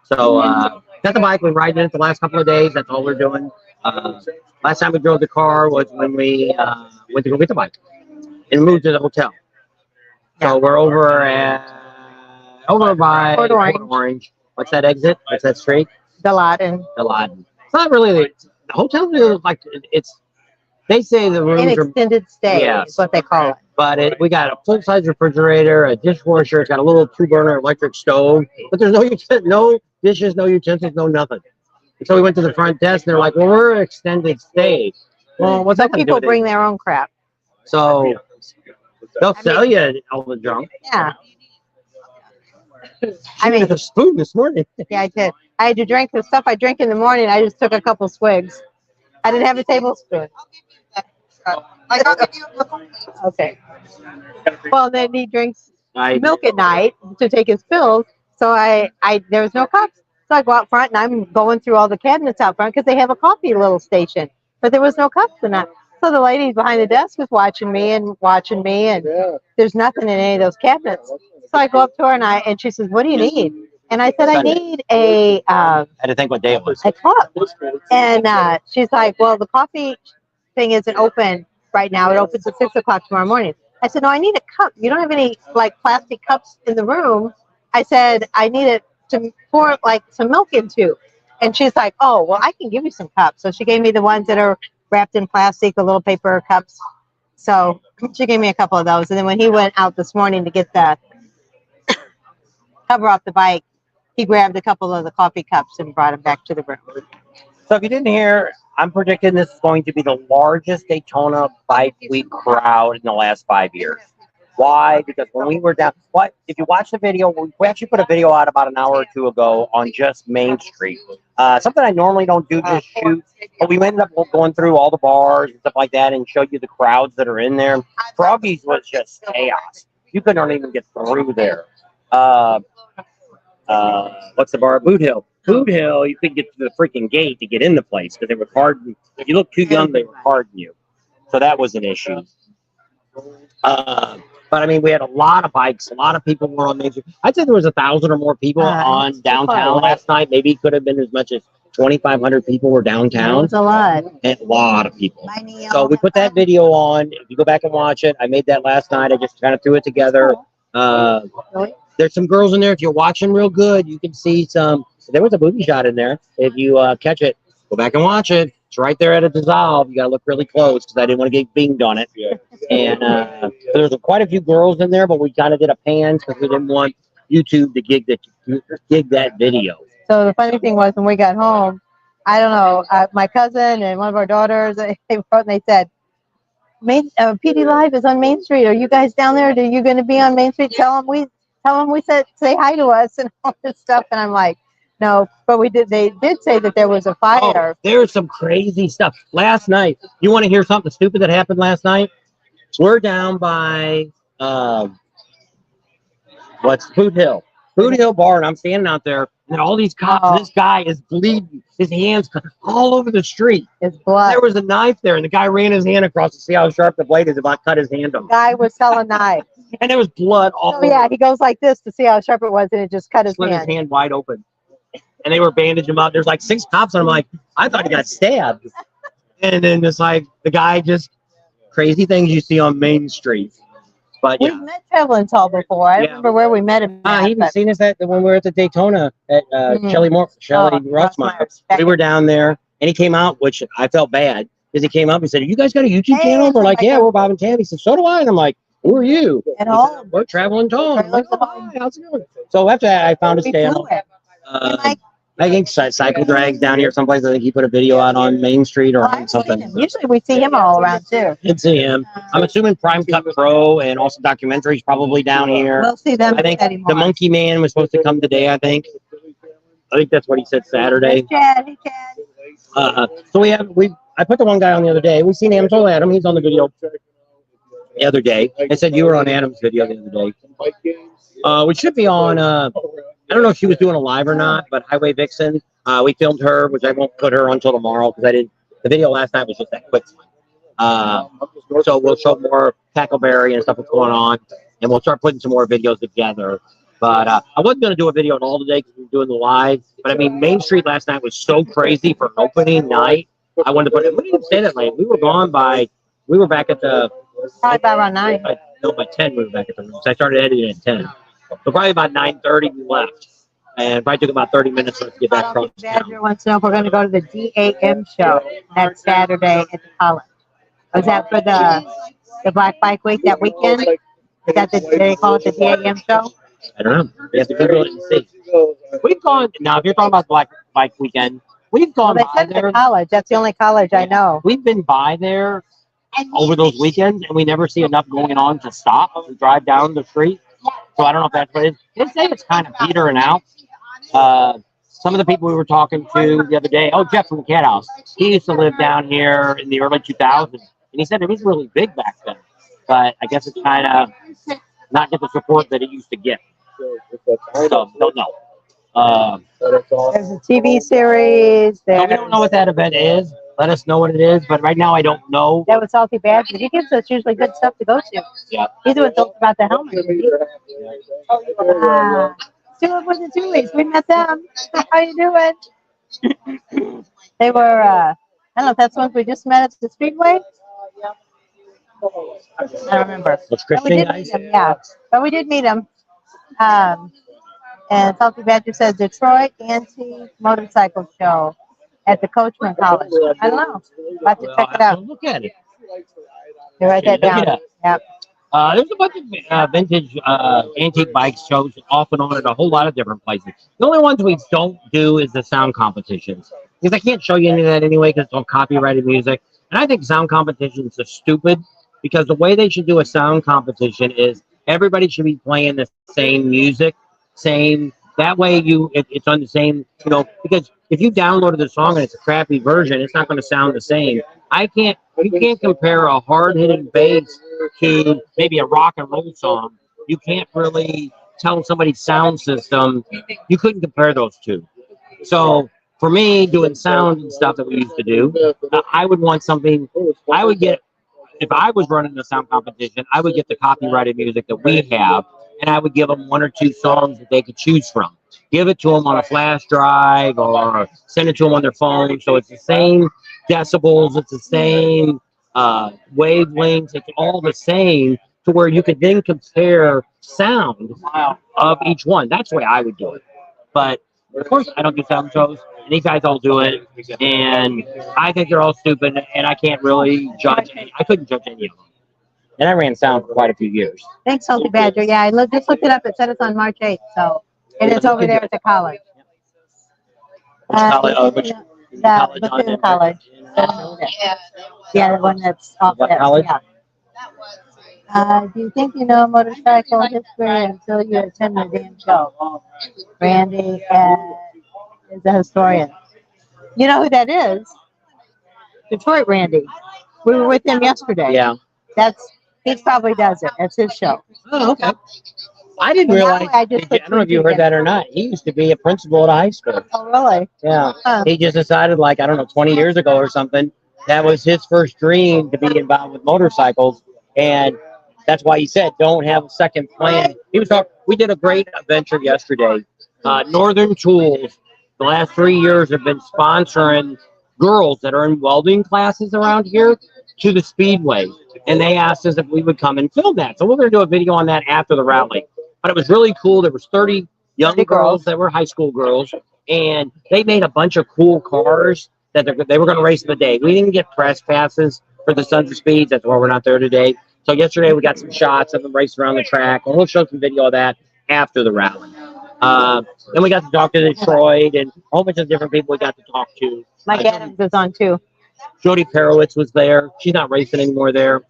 So got the bike. We're riding it the last couple of days. That's all we're doing. Last time we drove the car was when we went to go get the bike and moved to the hotel. So we're over by Port Orange. What's that exit? What's that street? Diladen. It's not really the hotel. Like it's. They say the rooms An extended stay is what they call it. But we got a full-size refrigerator, a dishwasher. It's got a little 2-burner electric stove. But there's no dishes, no utensils, no nothing. And so we went to the front desk, and they're like, well, we're an extended stay. Well, what's that gonna people do? Bring their own crap. So they'll sell you all the junk. Yeah. I mean, a spoon this morning. Yeah, I did. I had to drink the stuff I drink in the morning. I just took a couple swigs. I didn't have a tablespoon. Okay. Well, then he drinks milk at night to take his pills. So there was no cups. So I go out front and I'm going through all the cabinets out front because they have a coffee little station, but there was no cups in that. So the lady behind the desk was watching me, and there's nothing in any of those cabinets. So I go up to her and she says, "What do you need?" And I said, "I need a." I had to think what day it was. A cup. And she's like, "Well, the coffee thing isn't open right now. It opens at 6 o'clock tomorrow morning." I said, "No, I need a cup. You don't have any like plastic cups in the room." I said, "I need it to pour like some milk into." And she's like, "Oh, well, I can give you some cups." So she gave me the ones that are wrapped in plastic, the little paper cups. So she gave me a couple of those. And then when he went out this morning to get the cover off the bike, he grabbed a couple of the coffee cups and brought them back to the room. So if you didn't hear, I'm predicting this is going to be the largest Daytona Bike Week crowd in the last 5 years. Why? Because when we were down, if you watch the video, we actually put a video out about an hour or two ago on just Main Street. Something I normally don't do, just shoot. But we ended up going through all the bars and stuff like that and show you the crowds that are in there. Froggy's was just chaos. You couldn't even get through there. What's the bar? Boot Hill. Boot Hill, you couldn't get to the freaking gate to get in the place because they were carding. If you look too young, they were carding you. So that was an issue. But I mean, we had a lot of bikes. A lot of people were on Main Street. I'd say there was 1,000 or more people on downtown last night. Maybe it could have been as much as 2,500 people were downtown. That was a lot. And a lot of people. So we put that video on. If you go back and watch it, I made that last night. I just kind of threw it together. There's some girls in there. If you're watching real good, you can see some. There was a booby shot in there. If you catch it, go back and watch it. It's right there at a dissolve. You got to look really close because I didn't want to get binged on it. Yeah. And there's quite a few girls in there, but we kind of did a pan because we didn't want YouTube to gig that video. So the funny thing was when we got home, I don't know, my cousin and one of our daughters, they wrote and they said, PD Live is on Main Street. Are you guys down there? Are you going to be on Main Street? Tell them we said say hi to us and all this stuff. And I'm like, no, but we did. They did say that there was a fire. Oh, there's some crazy stuff last night. You want to hear something stupid that happened last night? We're down by Boot Hill Bar, and I'm standing out there, and all these cops. And this guy is bleeding. His hands all over the street. His blood. There was a knife there, and the guy ran his hand across to see how sharp the blade is. About cut his hand off. The guy was selling knives. And there was blood all over. Yeah, he goes like this to see how sharp it was, and it just cut his hand. His hand wide open. And they were bandaging him up. There's like 6 cops, and I'm like, I thought he got stabbed. And then it's like the guy just crazy things you see on Main Street. But yeah, we've met Traveling Tall before. I remember where we met him. He even seen us when we were at the Daytona at Shelly Rossmeyer. We were down there, and he came out, which I felt bad because he came up and said, "You guys got a YouTube channel?" We're like, "Yeah, we're Bob and Tam." He said, "So do I." And I'm like, "Who are you?" And all we're Traveling Tall. I'm like, "Oh, hi, how's it going?" So after that, I found his channel. I think Cycle Drag's down here someplace. I think he put a video out on Main Street or on something. Usually we see him all around too. Did see him. I'm assuming Prime Cut Pro and also documentaries probably down here. We'll see them. I think the Monkey Man was supposed to come today. I think that's what he said Saturday. Hey, Chad. So I put the one guy on the other day. We seen Adam. Adam. He's on the video the other day. I said you were on Adam's video the other day. We should be on. I don't know if she was doing a live or not, but Highway Vixen, we filmed her, which I won't put her until tomorrow because I didn't. The video last night was just that quick. So we'll show more Tackleberry and stuff that's going on, and we'll start putting some more videos together. But I wasn't going to do a video at all today because we were doing the live. But I mean, Main Street last night was so crazy for opening night. I wanted to put it. We didn't stay that late. We were gone by. We were back at the. Probably by around 9. No, by 10 we were back at the room. So I started editing at 10. So probably about 9:30 we left, and probably took about 30 minutes for us to get back across town. Badger wants to know if we're going to go to the DAM show next Saturday at the college. Was that for the Black Bike Week that weekend? Is that they call it the DAM show? I don't know. We have to Google it and see. We've gone now. If you're talking about Black Bike Weekend, we've gone Well, they by said there. the college. That's the only college I know. We've been by there over those weekends, and we never see enough going on to stop to drive down the street. So I don't know if that's what it is. They say it's kind of petering out. Some of the people we were talking to the other day, Jeff from the Cat House, he used to live down here in the early 2000s, and he said it was really big back then. But I guess it's kind of not get the support that it used to get. So don't know. There's a TV series. We don't know what that event is. Let us know what it is. But right now, I don't know. That was Salty Badger. He gives us usually good stuff to go to. Yeah. He's the one talked about the helmet. Tulip with the Tulies. We met them. How you doing? They were, I don't know if that's the ones we just met at the Speedway. I don't remember. Those But we Christian did guys? meet them, yeah. But we did meet them. And Salty Badger says Detroit Antique Motorcycle Show at the Coachman College. I don't know. I'll have to check it out. Look at it. You write that down. Yeah. There's a bunch of vintage antique bike shows off and on at a whole lot of different places. The only ones we don't do is the sound competitions. Because I can't show you any of that anyway because it's all copyrighted music. And I think sound competitions are stupid because the way they should do a sound competition is everybody should be playing the same music, that way it's on the same, because if you downloaded the song and it's a crappy version, it's not going to sound the same. You can't compare a hard-hitting bass to maybe a rock and roll song. You can't really tell somebody's sound system. You couldn't compare those two. So for me, doing sound and stuff that we used to do, I would want something, if I was running a sound competition, I would get the copyrighted music that we have, and I would give them 1 or 2 songs that they could choose from. Give it to them on a flash drive or send it to them on their phone. So it's the same decibels, it's the same wavelengths, it's all the same to where you could then compare sound of each one. That's the way I would do it. But of course, I don't do sound shows, and these guys all do it, and I think they're all stupid, and I can't really judge. I couldn't judge any of them. And I ran sound for quite a few years. Thanks, Salty Badger. Yeah, I just looked it up. It said it's on March 8th, so and it's over there at the college. Which The Bethune College. Yeah, the one that's off What there. college? Yeah. Do you think you know motorcycle history until you attend the damn show? Randy is a historian. You know who that is? Detroit Randy. We were with him yesterday. Yeah. He probably does it. That's his show. Oh, okay. I didn't realize. I don't know if you heard that or not. He used to be a principal at a high school. Oh, really? Yeah. Huh. He just decided, 20 years ago or something, that was his first dream to be involved with motorcycles. And that's why he said, don't have a second plan. We did a great adventure yesterday. Northern Tools, the last 3 years, have been sponsoring girls that are in welding classes around here to the Speedway. And they asked us if we would come and film that. So we're going to do a video on that after the rally. But it was really cool. There was 30 young girls that were high school girls. And they made a bunch of cool cars that they were going to race in the day. We didn't get press passes for the Sons of Speeds. That's why we're not there today. So yesterday we got some shots of them racing around the track. And we'll show some video of that after the rally. Then we got to talk to Detroit and a whole bunch of different people we got to talk to. Mike Adams was on too. Jody Perowitz was there. She's not racing anymore there.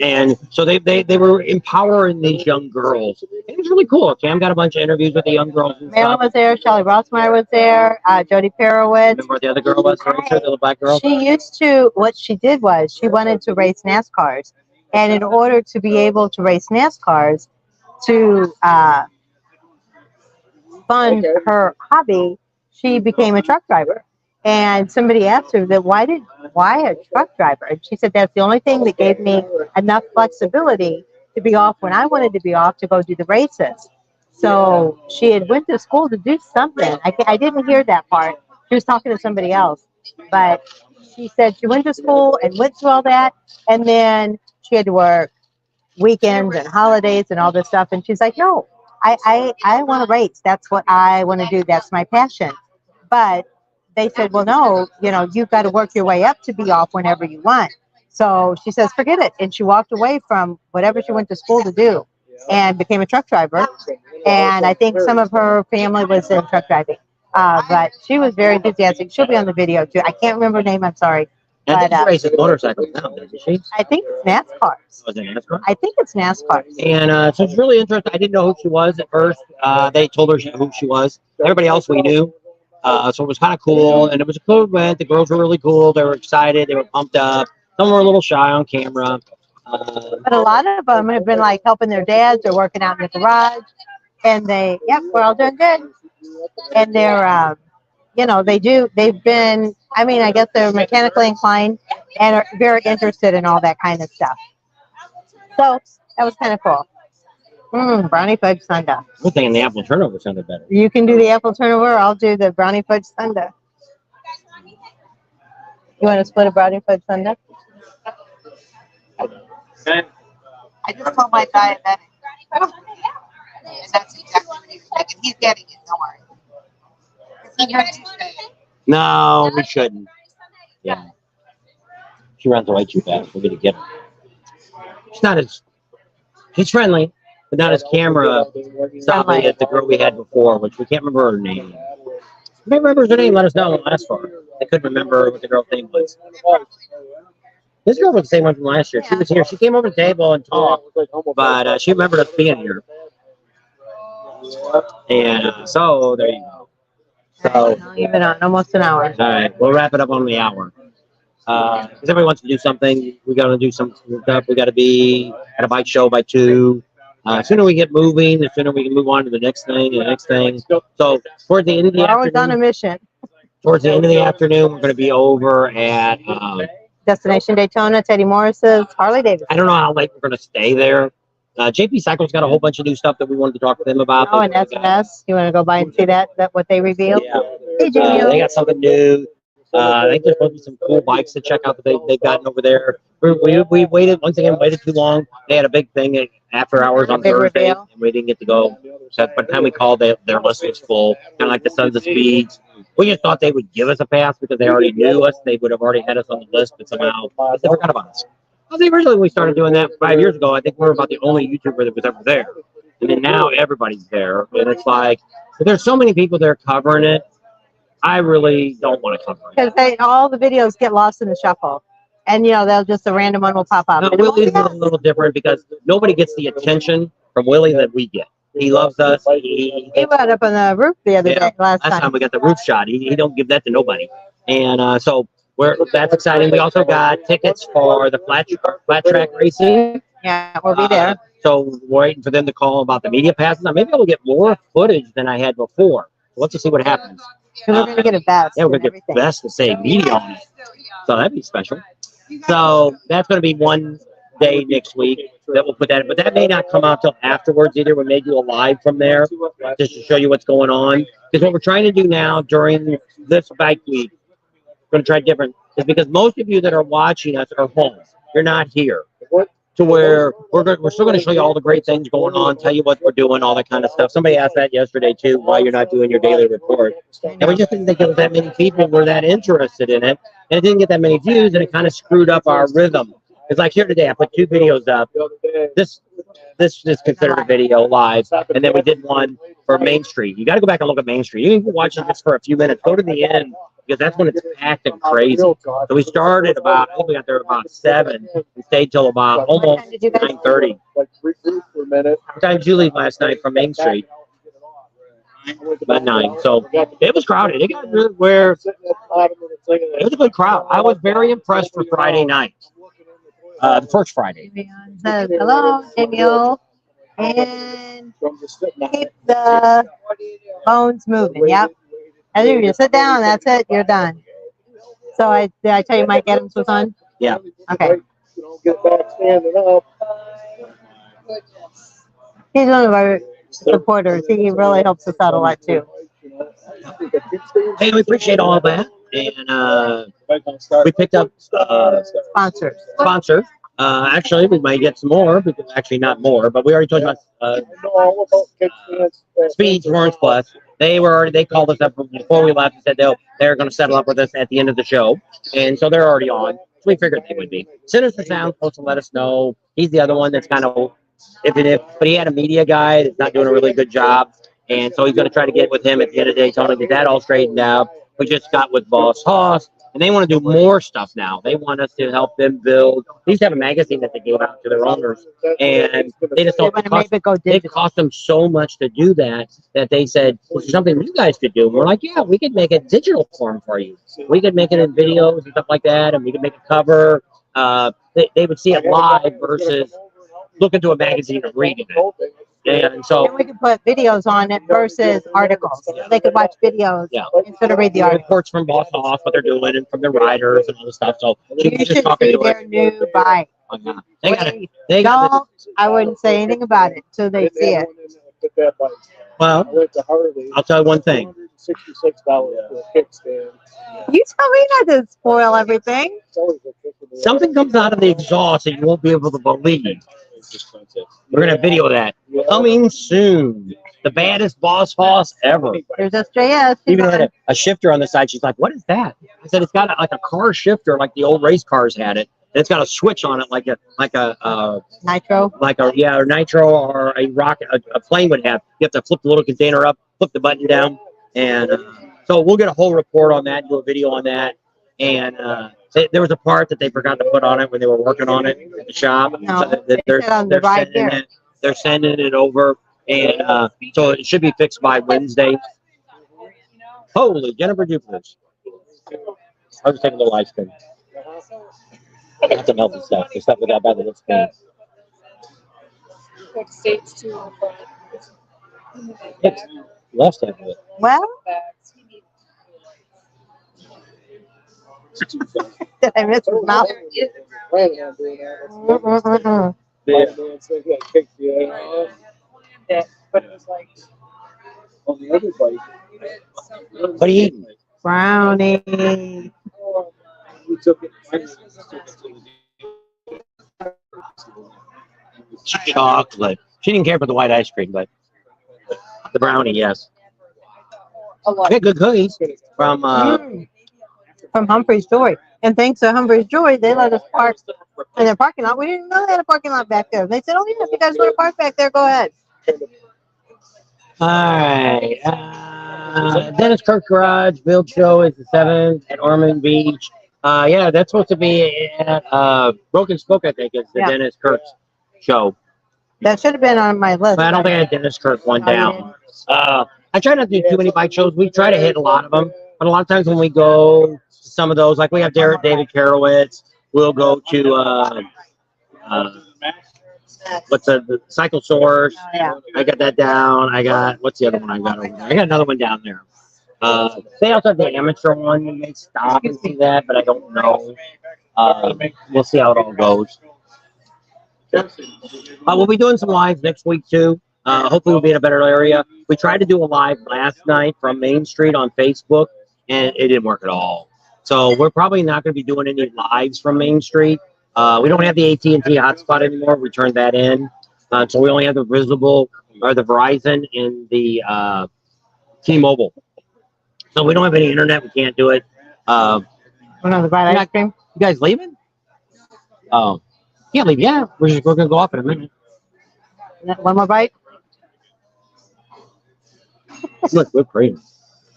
And so they were empowering these young girls. It was really cool. Cam got a bunch of interviews with the young girls and Marilyn stuff. was there. Shelley Rossmeyer was there. Jody Perowitz. Remember what the other girl was, the little black girl? She used to, what she did was she wanted to race NASCARs. And in order to be able to race NASCARs, to fund her hobby, she became a truck driver. And somebody asked her that why a truck driver? And she said that's the only thing that gave me enough flexibility to be off when I wanted to be off to go do the races. So she had went to school to do something. I didn't hear that part. She was talking to somebody else, but she said she went to school and went through all that, and then she had to work weekends and holidays and all this stuff. And she's like, no, I want to race. That's what I want to do. That's my passion. But they said, well, no, you've got to work your way up to be off whenever you want. So she says, forget it. And she walked away from whatever she went to school to do and became a truck driver. And I think some of her family was in truck driving. But she was very enthusiastic. She'll be on the video too. I can't remember her name. I'm sorry. And she races motorcycles now, doesn't she? I think it's NASCARs. Was it NASCAR? I think it's NASCARs. And so it's really interesting. I didn't know who she was at first. They told her who she was. Everybody else we knew. So it was kind of cool. And it was a cool event. The girls were really cool. They were excited. They were pumped up. Some were a little shy on camera. But a lot of them have been like helping their dads or working out in the garage. And we're all doing good. And they're, they've been, I guess they're mechanically inclined and are very interested in all that kind of stuff. So that was kind of cool. Brownie fudge sundae. I'm thinking the apple turnover sounded better. You can do the apple turnover. I'll do the brownie fudge sundae. You want to split a brownie fudge sundae? Okay. I just told my diabetic. And that's exactly what he's taking. He's getting it, don't worry. He heard you say it. No, we shouldn't. Yeah. She runs away too fast. We're going to get her. She's friendly, but not as camera stopping as the girl we had before, which we can't remember her name. If anybody remembers her name, let us know on last far. I couldn't remember what the girl's name was. This girl was the same one from last year. She was here. She came over to the table and talked, but she remembered us being here. And so there you go. So even on almost an hour. All right, we'll wrap it up on the hour. Because everybody wants to do something. We got to do some stuff. We got to be at a bike show by 2. The sooner we get moving, the sooner we can move on to the next thing, and the next thing. So towards the end of the We're always on a afternoon, mission. towards the end of the afternoon, we're going to be over at. Destination Daytona, Teddy Morris's, Harley Davidson. I don't know how late we're going to stay there. JP Cycle's got a whole bunch of new stuff that we wanted to talk to them about. Oh, and S&S. You want to go by and see that what they revealed? Yeah. Hey, Jamie. They got something new. I think there's supposed to be some cool bikes to check out that they've gotten over there. We waited, once again, waited too long. They had a big thing after hours on Big Thursday, reveal. and we didn't get to go. So by the time we called, their list was full, kind of like the Sons of Speed. We just thought they would give us a pass because they already knew us. They would have already had us on the list, but somehow they forgot about us. Well, originally, when we started doing that 5 years ago, I think we were about the only YouTuber that was ever there. And then now everybody's there. And it's like, there's so many people there covering it. I really don't want to cover it. Because all the videos get lost in the shuffle. And, they'll just, a random one will pop up. No, Willie's a little different because nobody gets the attention from Willie that we get. He loves us. He went up on the roof the other day, last time. We got the roof shot. He don't give that to nobody. And so that's exciting. We also got tickets for the flat track racing. Yeah, we'll be there. So we're waiting for them to call about the media passes. Now, maybe I'll get more footage than I had before. So let's just see what happens. Because we're going to get a vest. Yeah, we're going to get best to say media on it. So that'd be special. So that's going to be one day next week that we'll put that in. But that may not come out till afterwards either. We may do a live from there just to show you what's going on. Because what we're trying to do now during this bike week, we're going to try different, is because most of you that are watching us are home. You're not here. To where we're still going to show you all the great things going on, tell you what we're doing, all that kind of stuff. Somebody asked that yesterday too, why you're not doing your daily report. And we just didn't think there was that many people were that interested in it. And it didn't get that many views, and it kind of screwed up our rhythm. It's like here today, I put 2 videos up. This is considered a video live, and then we did one for Main Street. You got to go back and look at Main Street. You can watch it just for a few minutes. Go to the end, because that's when it's packed and crazy. So we started I think we got there about 7 and stayed till about almost 9:30. What time did you leave last night from Main Street? About 9. So it was crowded. It got where it was a good crowd. I was very impressed for Friday night. The first Friday. Says, hello, Daniel. And From just sitting there. keep the bones moving. Yep. As you just sit down, that's it. You're done. So did I tell you Mike Adams was on? Yeah. Okay. You know, get back standing up. Goodness. He's one of our supporters. He really helps us out a lot too. Hey, we appreciate all of that. And we picked up Sponsors. sponsors. Actually, we might get some more, because actually not more, but we already talked about I know all about kickstands. Speeds Orange Plus. They called us up before we left and said they're going to settle up with us at the end of the show, and so they're already on. So we figured they would be. Sinister Sound supposed to let us know. He's the other one that's kind of but he had a media guy that's not doing a really good job, and so he's going to try to get with him at the end of Daytona, get that all straightened out. We just got with Boss Hoss, and they want to do more stuff now. They want us to help them build. They used to have a magazine that they gave out to their owners, and they just They don't want to make it go it digital. cost them so much to do that they said, well, it's something you guys could do. And we're like, yeah, we could make a digital form for you. We could make it in videos and stuff like that, and we could make a cover. They would see it live versus looking to a magazine and reading it. And so And we could put videos on it versus articles. They could watch videos instead of read the article. reports from Boss Off, what they're doing, and from the riders and all the stuff. So she You was just should talking see to their us. new bike. They got it. They got Don't, I wouldn't say anything about it till they see it. Well, I went to Harley. I'll tell you one thing. $166 for a kickstand. You tell me not to spoil everything. It's always a kick in the Something comes out of the exhaust that you won't be able to believe. We're gonna video that coming soon. The baddest Boss Hoss ever. There's SJS. Even had a shifter on the side. She's like, "What is that?" I said, "It's got like a car shifter, like the old race cars had it. And it's got a switch on it, like a Nitro. or nitro or a rocket, a plane would have. You have to flip the little container up, flip the button down, and so we'll get a whole report on that, do a video on that. And there was a part that they forgot to put on it when they were working on it at the shop. No, So they said on the ride here. they're sending it over, and so it should be fixed by Wednesday. Holy Jennifer Jupiters! I was taking a little ice cream. Not the melted stuff. The stuff we got by the lips clean. Like states too in the front. It's left hand of it. Well, did I miss his mouth? Mm-mm-mm-mm. Yeah. But it was like On the other bike, What are you eating? Brownie. we took it. Chocolate. She didn't care for the white ice cream, but the brownie, yes. a lot. I got good cookies from From Humphrey's Joy. And thanks to Humphrey's Joy, they let us park in their parking lot. We didn't know they had a parking lot back there. They said, oh, yeah, if you guys want to park back there, go ahead. all right. Dennis Kirk Garage Build Show is the 7th at Ormond Beach. Yeah, that's supposed to be at Broken Spoke, I think, is the Yeah. Dennis Kirk's show. That should have been on my list. But I don't think I had Dennis Kirk one Oh, you down. I try not to do too many bike shows. We try to hit a lot of them. But a lot of times when we go to some of those, like we have David Karowitz, we'll go to what's the Cycle Source. Oh, yeah. I got that down. I got, what's the other one I got over there? I got another one down there. They also have the amateur one. You may stop and see that, but I don't know. We'll see how it all goes. We'll be doing some lives next week too. Hopefully we'll be in a better area. We tried to do a live last night from Main Street on Facebook, and it didn't work at all. So we're probably not going to be doing any lives from Main Street. We don't have the AT&T hotspot anymore. We turned that in. So we only have the visible or the Verizon and the T-Mobile. So we don't have any internet. We can't do it. Another bite ice cream? You guys leaving? Oh, can't leave. Yeah, we're gonna go off in a minute. One more bite? Look, whipped cream.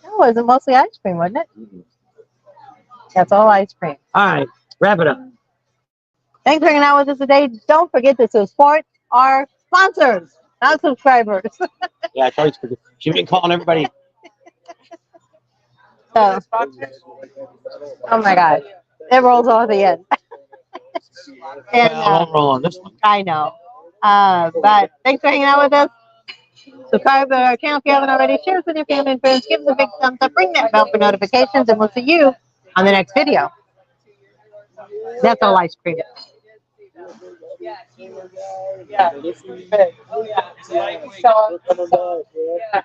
No, it was mostly ice cream, wasn't it? That's all ice cream. All right, wrap it up. Thanks for hanging out with us today. Don't forget to support our sponsors, not subscribers. Yeah, Charlie's pretty. She's been calling everybody. So, oh my God, it rolls off the end. And Well, I won't roll on this one. I know. But thanks for hanging out with us. Subscribe to our channel if you haven't already. Share us with your family and friends. Give us a big thumbs up. Ring that bell for notifications, and we'll see you on the next video. That's all ice cream. Yeah. Oh, yeah. We're coming by, yeah.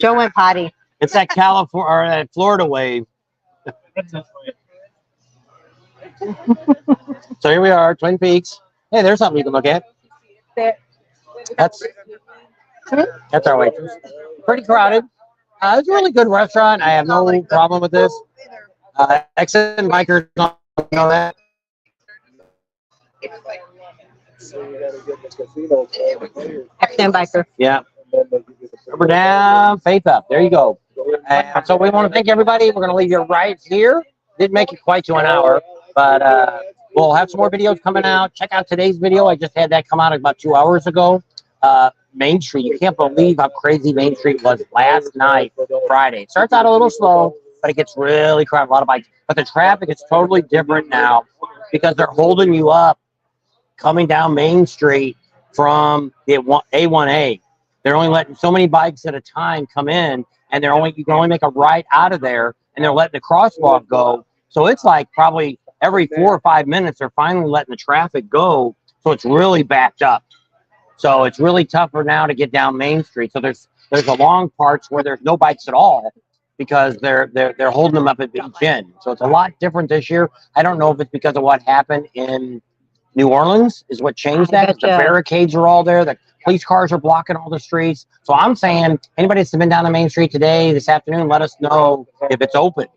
Joe went potty. It's that California or that Florida wave. So here we are, Twin Peaks. Hey, there's something you can look at. That's our waitress. Pretty crowded. It's a really good restaurant. I have no problem with this. Exit and bikers, you know that. So you gotta get the casino. Extant biker. Yeah. And then they give you the Rubber down, faith up. There you go. And so we want to thank everybody. We're going to leave you right here. Didn't make it quite to an hour, but we'll have some more videos coming out. Check out today's video. I just had that come out about 2 hours ago. Main Street. You can't believe how crazy Main Street was last night, Friday. It starts out a little slow, but it gets really crowded. A lot of bikes. But the traffic is totally different now because they're holding you up coming down Main Street from the A1A. They're only letting so many bikes at a time come in, and you can only make a right out of there, and they're letting the crosswalk go. So it's like probably every 4 or 5 minutes they're finally letting the traffic go. So it's really backed up. So it's really tougher now to get down Main Street. So there's a long parts where there's no bikes at all because they're holding them up at each end. So it's a lot different this year. I don't know if it's because of what happened in New Orleans is what changed that. The barricades are all there. The police cars are blocking all the streets. So I'm saying anybody that's been down the Main Street today, this afternoon, let us know if it's open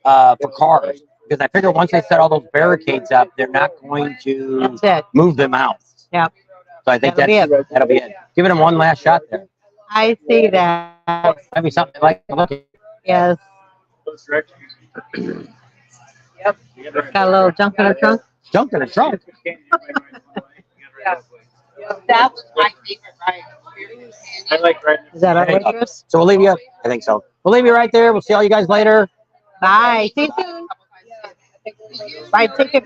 for cars. Because I figure once they set all those barricades up, they're not going to move them out. Yep. So I think that'll be it. Giving them one last shot there. I see that. Might be something like to look at. Yes. Yep. Got a little junk in her trunk. Junk in the trunk. That was my favorite ride. I like riding. Is that our Hey. waitress? So we'll leave you. I think so. We'll leave you right there. We'll see all you guys later. Bye. See you soon. Bye. Take care.